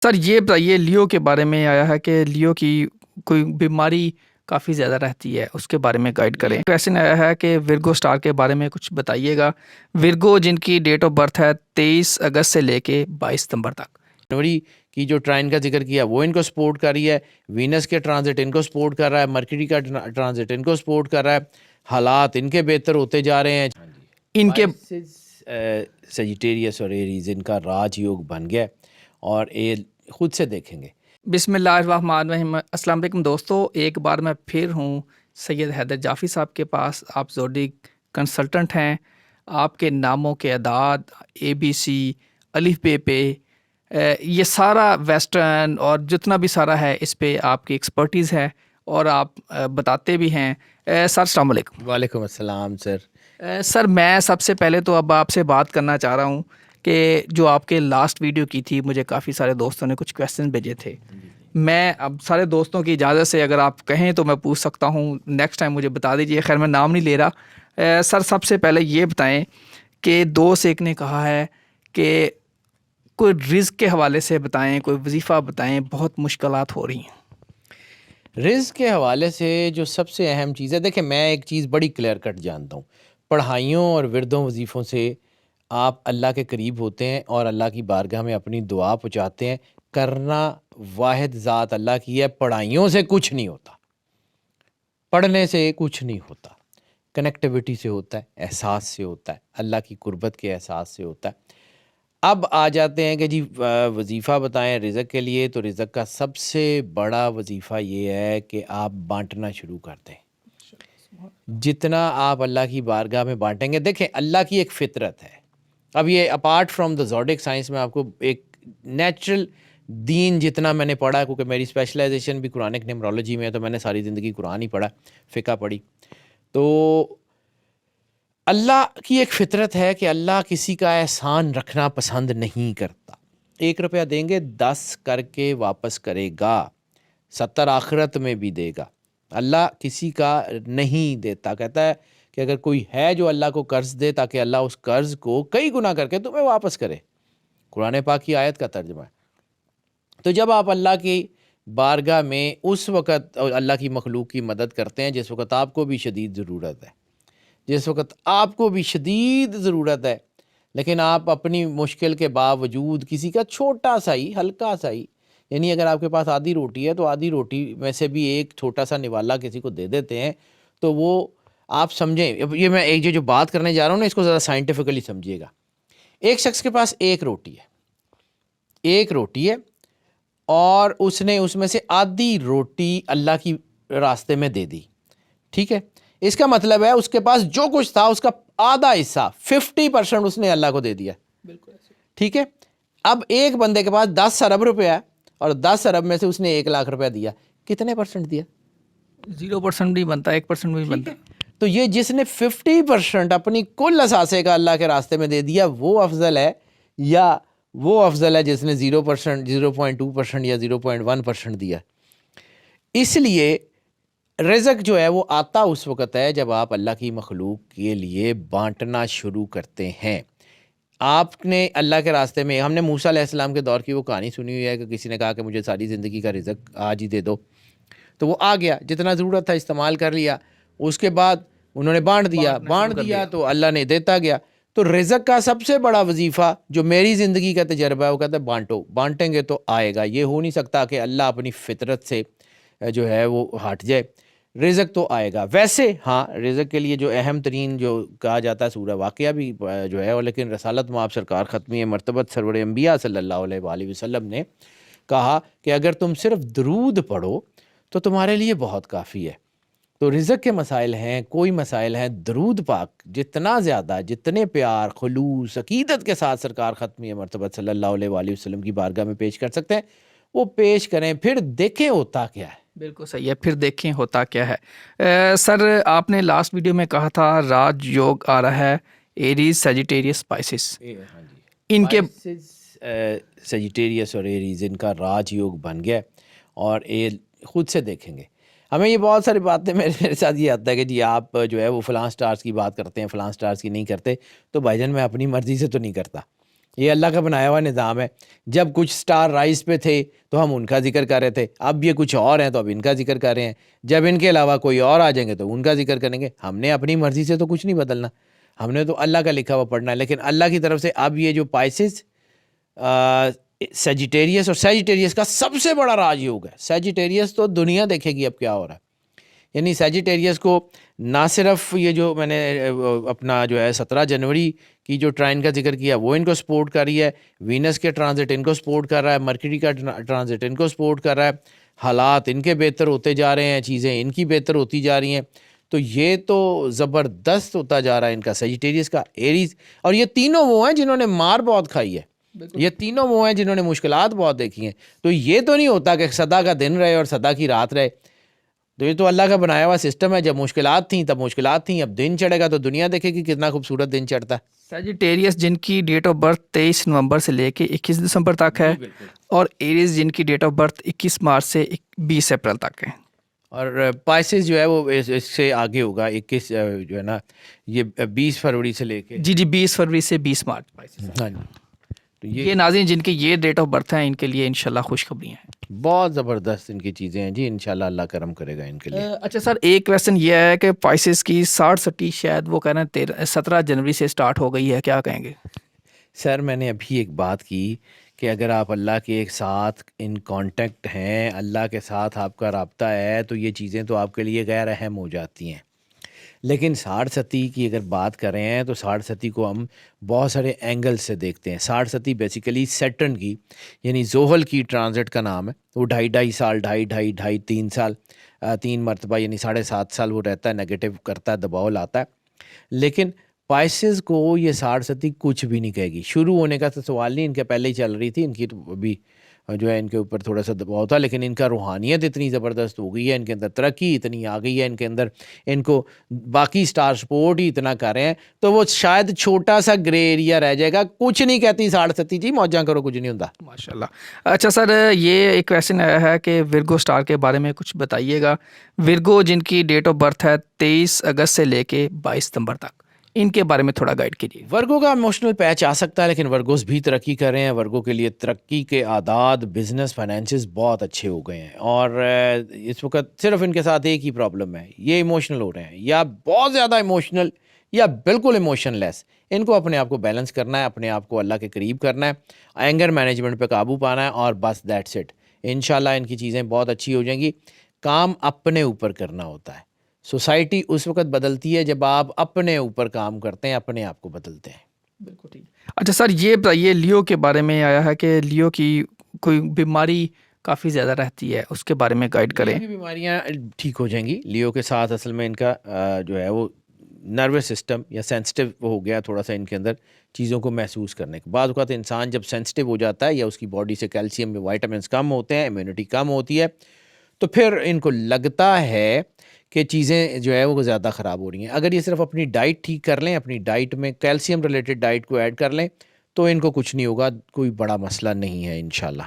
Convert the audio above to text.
سر یہ بتائیے، لیو کے بارے میں آیا ہے کہ لیو کی کوئی بیماری کافی زیادہ رہتی ہے، اس کے بارے میں گائیڈ کریں۔ کویسچن آیا ہے کہ ورگو سٹار کے بارے میں کچھ بتائیے گا۔ ورگو جن کی ڈیٹ آف برتھ ہے 23 اگست سے لے کے 22 ستمبر تک۔ جنوری کی جو ٹرائن کا ذکر کیا وہ ان کو سپورٹ کر رہی ہے، وینس کے ٹرانزٹ ان کو سپورٹ کر رہا ہے، مرکری کا ٹرانزٹ ان کو سپورٹ کر رہا ہے، حالات ان کے بہتر ہوتے جا رہے ہیں۔ ان کے سیجیٹیریس اور ایریز ان کا راج یوگ بن گیا اور یہ خود سے دیکھیں گے۔ بسم اللہ الرحمن الرحیم۔ السلام علیکم دوستو، ایک بار میں پھر ہوں سید حیدر جعفری صاحب کے پاس۔ آپ زوڈیک کنسلٹنٹ ہیں، آپ کے ناموں کے اعداد ABC الف بے پہ یہ سارا ویسٹرن اور جتنا بھی سارا ہے اس پہ آپ کی ایکسپرٹیز ہے اور آپ بتاتے بھی ہیں۔ سر السلام علیکم۔ وعلیکم السلام سر۔ سر میں سب سے پہلے تو اب آپ سے بات کرنا چاہ رہا ہوں کہ جو آپ کے لاسٹ ویڈیو کی تھی، مجھے کافی سارے دوستوں نے کچھ کویسچن بھیجے تھے۔ میں اب سارے دوستوں کی اجازت سے اگر آپ کہیں تو میں پوچھ سکتا ہوں، نیکسٹ ٹائم مجھے بتا دیجیے، خیر میں نام نہیں لے رہا۔ سر سب سے پہلے یہ بتائیں کہ دوست ایک نے کہا ہے کہ کوئی رزق کے حوالے سے بتائیں، کوئی وظیفہ بتائیں، بہت مشکلات ہو رہی ہیں۔ رزق کے حوالے سے جو سب سے اہم چیز ہے، دیکھیں میں ایک چیز بڑی کلیئر کٹ جانتا ہوں، پڑھائیوں اور وردوں وظیفوں سے آپ اللہ کے قریب ہوتے ہیں اور اللہ کی بارگاہ میں اپنی دعا پہنچاتے ہیں۔ کرنا واحد ذات اللہ کی ہے، پڑھائیوں سے کچھ نہیں ہوتا، پڑھنے سے کچھ نہیں ہوتا، کنیکٹیوٹی سے ہوتا ہے، احساس سے ہوتا ہے، اللہ کی قربت کے احساس سے ہوتا ہے۔ اب آ جاتے ہیں کہ جی وظیفہ بتائیں رزق کے لیے، تو رزق کا سب سے بڑا وظیفہ یہ ہے کہ آپ بانٹنا شروع کر دیں۔ جتنا آپ اللہ کی بارگاہ میں بانٹیں گے، دیکھیں اللہ کی ایک فطرت ہے۔ اب یہ apart from the zodiac science میں آپ کو ایک نیچرل دین جتنا میں نے پڑھا ہے، کیونکہ میری اسپیشلائزیشن بھی قرآنک نیمرولوجی میں ہے، تو میں نے ساری زندگی قرآن ہی پڑھا، فقہ پڑھی۔ تو اللہ کی ایک فطرت ہے کہ اللہ کسی کا احسان رکھنا پسند نہیں کرتا۔ 1 روپیہ دیں گے 10 کر کے واپس کرے گا، 70 آخرت میں بھی دے گا۔ اللہ کسی کا نہیں دیتا، کہتا ہے کہ اگر کوئی ہے جو اللہ کو قرض دے تاکہ اللہ اس قرض کو کئی گنا کر کے تمہیں واپس کرے۔ قرآن پاک کی آیت کا ترجمہ ہے۔ تو جب آپ اللہ کی بارگاہ میں اس وقت اللہ کی مخلوق کی مدد کرتے ہیں جس وقت آپ کو بھی شدید ضرورت ہے، جس وقت آپ کو بھی شدید ضرورت ہے، لیکن آپ اپنی مشکل کے باوجود کسی کا چھوٹا سا ہی ہلکا سا ہی، یعنی اگر آپ کے پاس آدھی روٹی ہے تو آدھی روٹی میں سے بھی ایک چھوٹا سا نوالا کسی کو دے دیتے ہیں، تو وہ آپ سمجھیں۔ اب یہ میں ایک جو بات کرنے جا رہا ہوں نا، اس کو ذرا سائنٹیفکلی سمجھیے گا۔ ایک شخص کے پاس ایک روٹی ہے اور اس نے اس میں سے آدھی روٹی اللہ کی راستے میں دے دی، ٹھیک ہے؟ اس کا مطلب ہے اس کے پاس جو کچھ تھا اس کا آدھا حصہ 50% اس نے اللہ کو دے دیا، ٹھیک ہے؟ اب ایک بندے کے پاس 10 ارب روپے ہے اور 10 ارب میں سے اس نے 1 لاکھ روپیہ دیا، کتنے پرسنٹ دیا؟ 0% بھی بنتا ہے، 1% بھی بنتا ہے۔ تو یہ جس نے 50% اپنی کل اثاثے کا اللہ کے راستے میں دے دیا وہ افضل ہے، یا وہ افضل ہے جس نے 0%، 0.2% یا 0.1% دیا؟ اس لیے رزق جو ہے وہ آتا اس وقت ہے جب آپ اللہ کی مخلوق کے لیے بانٹنا شروع کرتے ہیں۔ آپ نے اللہ کے راستے میں، ہم نے موسیٰ علیہ السلام کے دور کی وہ کہانی سنی ہوئی ہے کہ کسی نے کہا کہ مجھے ساری زندگی کا رزق آج ہی دے دو، تو وہ آ گیا، جتنا ضرورت تھا استعمال کر لیا، اس کے بعد انہوں نے بانٹ دیا تو اللہ نے دیتا گیا۔ تو رزق کا سب سے بڑا وظیفہ جو میری زندگی کا تجربہ ہے وہ کہتا ہے بانٹو، بانٹیں گے تو آئے گا۔ یہ ہو نہیں سکتا کہ اللہ اپنی فطرت سے جو ہے وہ ہٹ جائے، رزق تو آئے گا۔ ویسے ہاں، رزق کے لیے جو اہم ترین جو کہا جاتا ہے سورہ واقعہ بھی جو ہے، لیکن رسالت مآب سرکار ختمی مرتبت سرور انبیاء صلی اللہ علیہ وآلہ وسلم نے کہا کہ اگر تم صرف درود پڑھو تو تمہارے لیے بہت کافی ہے۔ تو رزق کے مسائل ہیں، کوئی مسائل ہیں، درود پاک جتنا زیادہ، جتنے پیار، خلوص، عقیدت کے ساتھ سرکار ختمی مرتبت صلی اللہ علیہ وآلہ وسلم کی بارگاہ میں پیش کر سکتے ہیں، وہ پیش کریں، پھر دیکھیں ہوتا کیا ہے۔ بالکل صحیح ہے، پھر دیکھیں ہوتا کیا ہے۔ سر آپ نے لاسٹ ویڈیو میں کہا تھا راج یوگ آ رہا ہے، ایریز سیجیٹیریس اسپائسس، ان کے سیجیٹیریس اور ایریز ان کا راج یوگ بن گیا اور یہ خود سے دیکھیں گے۔ ہمیں یہ بہت ساری باتیں میرے ساتھ یہ آتا ہے کہ جی آپ جو ہے وہ فلاں سٹارز کی بات کرتے ہیں، فلاں سٹارز کی نہیں کرتے، تو بھائی جان میں اپنی مرضی سے تو نہیں کرتا، یہ اللہ کا بنایا ہوا نظام ہے. جب کچھ سٹار رائز پہ تھے تو ہم ان کا ذکر کر رہے تھے, اب یہ کچھ اور ہیں تو اب ان کا ذکر کر رہے ہیں. جب ان کے علاوہ کوئی اور آ جائیں گے تو ان کا ذکر کریں گے. ہم نے اپنی مرضی سے تو کچھ نہیں بدلنا, ہم نے تو اللہ کا لکھا ہوا پڑھنا ہے. لیکن اللہ کی طرف سے اب یہ جو پائسز, سیجیٹیریس, اور سیجیٹیریس کا سب سے بڑا راج یوگ ہے. سیجیٹیریس تو دنیا دیکھے گی اب کیا ہو رہا ہے. یعنی سیجیٹیریس کو نہ صرف یہ جو میں نے اپنا جو ہے 17 جنوری کی جو ٹرائن کا ذکر کیا وہ ان کو سپورٹ کر رہی ہے, وینس کے ٹرانزٹ ان کو سپورٹ کر رہا ہے, مرکری کا ٹرانزٹ ان کو سپورٹ کر رہا ہے, حالات ان کے بہتر ہوتے جا رہے ہیں, چیزیں ان کی بہتر ہوتی جا رہی ہیں. تو یہ تو زبردست ہوتا جا رہا ہے ان کا سیجیٹیریس کا, ایریز. اور یہ تینوں وہ ہیں جنہوں نے مار بہت کھائی ہے, یہ تینوں وہ ہیں جنہوں نے مشکلات بہت دیکھی ہیں. تو یہ تو نہیں ہوتا کہ سدا کا دن رہے اور سدا کی رات رہے. تو یہ تو اللہ کا بنایا ہوا سسٹم ہے. جب مشکلات تھیں تب مشکلات تھیں, اب دن چڑھے گا تو دنیا دیکھے گی کتنا خوبصورت دن چڑھتا ہے. سیجیٹیریس جن کی ڈیٹ آف برتھ 23 نومبر سے لے کے 21 دسمبر تک ہے, اور ایریز جن کی ڈیٹ آف برتھ 21 مارچ سے 20 اپریل تک ہے. اور پائسز جو ہے وہ اس سے آگے ہوگا, 21 جو ہے نا یہ 20 فروری سے لے کے, جی 20 فروری سے 20 مارچ. ہاں جی. تو یہ ناظرین جن کی یہ ڈیٹ آف برتھ ہے ان کے لیے انشاءاللہ خوشخبریاں ہیں. بہت زبردست ان کی چیزیں ہیں جی, انشاءاللہ اللہ کرم کرے گا ان کے لیے. اچھا سر, ایک کویسچن یہ ہے کہ پائسز کی 60 شاید وہ کہہ رہے ہیں 17 جنوری سے سٹارٹ ہو گئی ہے, کیا کہیں گے؟ سر میں نے ابھی ایک بات کی کہ اگر آپ اللہ کے ایک ساتھ ان کانٹیکٹ ہیں, اللہ کے ساتھ آپ کا رابطہ ہے, تو یہ چیزیں تو آپ کے لیے غیر اہم ہو جاتی ہیں. لیکن 60 کی اگر بات کریں ہیں تو 60 کو ہم بہت سارے اینگل سے دیکھتے ہیں. 60 بیسیکلی سیٹرن کی یعنی زحل کی ٹرانزٹ کا نام ہے. وہ 2.5 سال 3 سال 3 مرتبہ یعنی 7.5 سال وہ رہتا ہے, نیگیٹو کرتا ہے, دباؤ لاتا ہے. لیکن پائسز کو یہ 60 کچھ بھی نہیں کہے گی. شروع ہونے کا تو سوال نہیں, ان کے پہلے ہی چل رہی تھی, ان کی تو ابھی جو ہے ان کے اوپر تھوڑا سا دباؤ تھا. لیکن ان کا روحانیت اتنی زبردست ہو گئی ہے, ان کے اندر ترقی اتنی آ گئی ہے ان کے اندر, ان کو باقی سٹار سپورٹ ہی اتنا کر رہے ہیں, تو وہ شاید چھوٹا سا گرے ایریا رہ جائے گا. کچھ نہیں کہتی 60 جی, موجاں کرو, کچھ نہیں ہوتا. ماشاءاللہ. اچھا سر, یہ ایک کویسچن آیا ہے کہ ورگو سٹار کے بارے میں کچھ بتائیے گا. ورگو جن کی ڈیٹ آف برتھ ہے 23 اگست سے لے کے 22 ستمبر تک, ان کے بارے میں تھوڑا گائیڈ کیجیے. ورگو کا ایموشنل پیچ آ سکتا ہے, لیکن ورگوز بھی ترقی کر رہے ہیں. ورگو کے لیے ترقی کے اعداد, بزنس, فائنینسز بہت اچھے ہو گئے ہیں. اور اس وقت صرف ان کے ساتھ ایک ہی پرابلم ہے, یہ ایموشنل ہو رہے ہیں, یا بہت زیادہ ایموشنل یا بالکل ایموشن لیس. ان کو اپنے آپ کو بیلنس کرنا ہے, اپنے آپ کو اللہ کے قریب کرنا ہے, اینگر مینجمنٹ پہ قابو پانا ہے, اور بس دیٹس اٹ. انشاءاللہ ان کی چیزیں بہت اچھی ہو جائیں گی. کام اپنے اوپر کرنا ہوتا ہے. سوسائٹی اس وقت بدلتی ہے جب آپ اپنے اوپر کام کرتے ہیں, اپنے آپ کو بدلتے ہیں. بالکل ٹھیک. اچھا سر, یہ بتائیے لیو کے بارے میں آیا ہے کہ لیو کی کوئی بیماری کافی زیادہ رہتی ہے, اس کے بارے میں گائیڈ کریں. لیو کی بیماریاں ٹھیک ہو جائیں گی. لیو کے ساتھ اصل میں ان کا جو ہے وہ نروس سسٹم یا سینسٹیو ہو گیا تھوڑا سا ان کے اندر چیزوں کو محسوس کرنے کے. بعض اوقات انسان جب سینسٹیو ہو جاتا ہے یا اس کی باڈی سے کیلشیم وائٹامنس کم ہوتے ہیں, امیونٹی کم ہوتی ہے, تو پھر ان کو لگتا ہے کہ چیزیں جو ہے وہ زیادہ خراب ہو رہی ہیں. اگر یہ صرف اپنی ڈائٹ ٹھیک کر لیں, اپنی ڈائٹ میں کیلشیم ریلیٹڈ ڈائٹ کو ایڈ کر لیں, تو ان کو کچھ نہیں ہوگا, کوئی بڑا مسئلہ نہیں ہے انشاءاللہ.